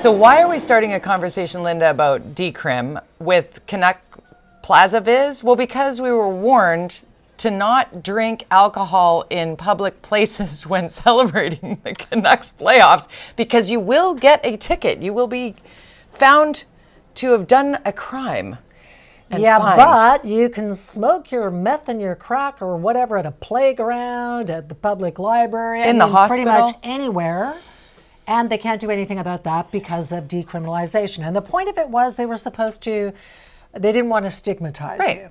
So why are we starting a conversation, Lynda, about decrim with Canuck Plaza Viz? Well, because we were warned to not drink alcohol in public places when celebrating the Canucks playoffs, because you will get a ticket. You will be found to have done a crime. Yeah, fined. but you can smoke your meth and your crack or whatever at a playground, at the public library, in the hospital, pretty much anywhere. And they can't do anything about that because of decriminalization. And the point of it was they didn't want to stigmatize you.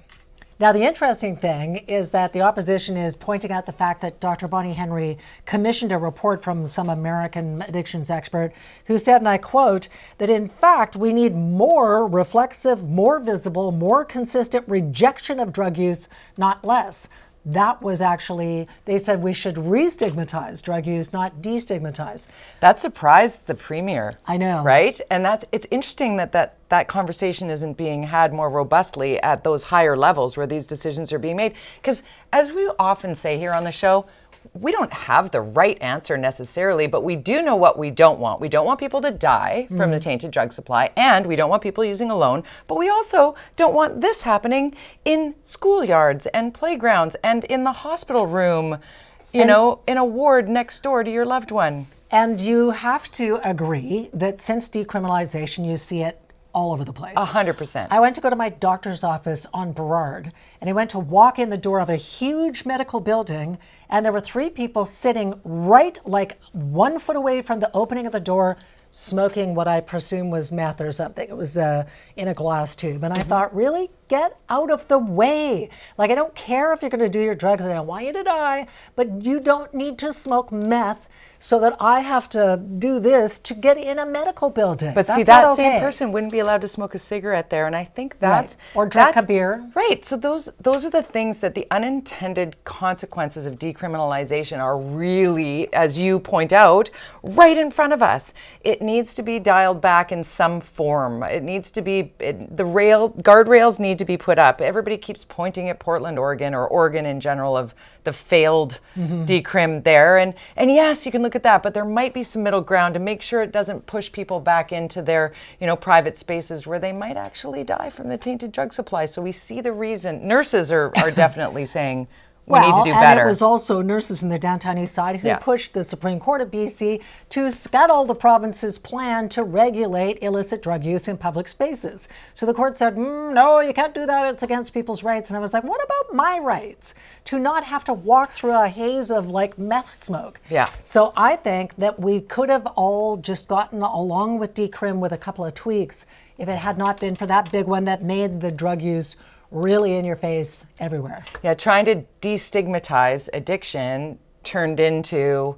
Now, the interesting thing is that the opposition is pointing out the fact that Dr. Bonnie Henry commissioned a report from some American addictions expert who said, and I quote, that in fact, we need more reflexive, more visible, more consistent rejection of drug use, not less. That was actually, they said we should re-stigmatize drug use, not destigmatize. That surprised the premier. I know. Right? And it's interesting that conversation isn't being had more robustly at those higher levels where these decisions are being made. Because as we often say here on the show, we don't have the right answer necessarily, but we do know what we don't want. We don't want people to die from the tainted drug supply, and we don't want people using alone, but we also don't want this happening in schoolyards and playgrounds and in the hospital room, in a ward next door to your loved one. And you have to agree that since decriminalization, you see it all over the place. 100%. I went to go to my doctor's office on Burrard, and I went to walk in the door of a huge medical building, and there were 3 people sitting right like 1 foot away from the opening of the door, smoking what I presume was meth or something. It was in a glass tube. And I thought, really? Get out of the way. Like, I don't care if you're going to do your drugs, and I don't want you to die, but you don't need to smoke meth so that I have to do this to get in a medical building. But see, that same person wouldn't be allowed to smoke a cigarette there, and I think that's... Right. Or drink a beer. Right. So those are the things that the unintended consequences of decriminalization are really, as you point out, right in front of us. It needs to be dialed back in some form. It needs to be, guardrails need to be put up. Everybody keeps pointing at Portland, Oregon, or Oregon in general, of the failed decrim there. And yes, you can look at that, but there might be some middle ground to make sure it doesn't push people back into their, private spaces where they might actually die from the tainted drug supply. So we see the reason. Nurses are definitely saying, we need to do better. And it was also nurses in the downtown east side who pushed the Supreme Court of BC to scuttle the province's plan to regulate illicit drug use in public spaces. So the court said, no, you can't do that. It's against people's rights. And I was like, what about my rights to not have to walk through a haze of like meth smoke? Yeah. So I think that we could have all just gotten along with decrim with a couple of tweaks if it had not been for that big one that made the drug use really in your face everywhere. Yeah, trying to destigmatize addiction turned into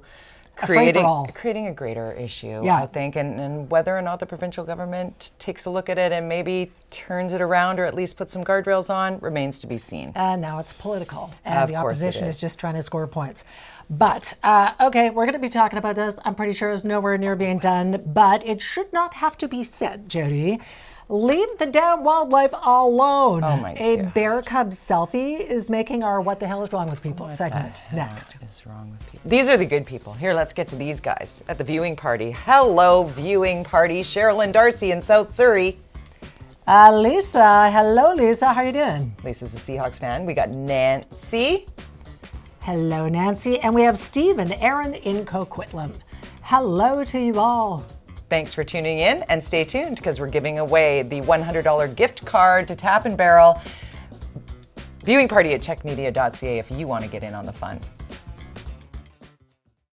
creating a greater issue, I think, and whether or not the provincial government takes a look at it and maybe turns it around or at least puts some guardrails on remains to be seen. And now it's political, and the opposition is just trying to score points. But, okay, we're going to be talking about this. I'm pretty sure it's nowhere near being done, but it should not have to be said, Jody. Leave the damn wildlife alone. Oh my A gosh. bear cub selfie is making our What the Hell is Wrong with People segment next. What is wrong with people? These are the good people. Here, let's get to these guys at the viewing party. Hello, viewing party. Cheryl and Darcy in South Surrey. Lisa. Hello, Lisa. How are you doing? Lisa's a Seahawks fan. We got Nancy. Hello, Nancy. And we have Steve and Aaron in Coquitlam. Hello to you all. Thanks for tuning in, and stay tuned because we're giving away the $100 gift card to Tap and Barrel. Viewing party at checkmedia.ca if you want to get in on the fun.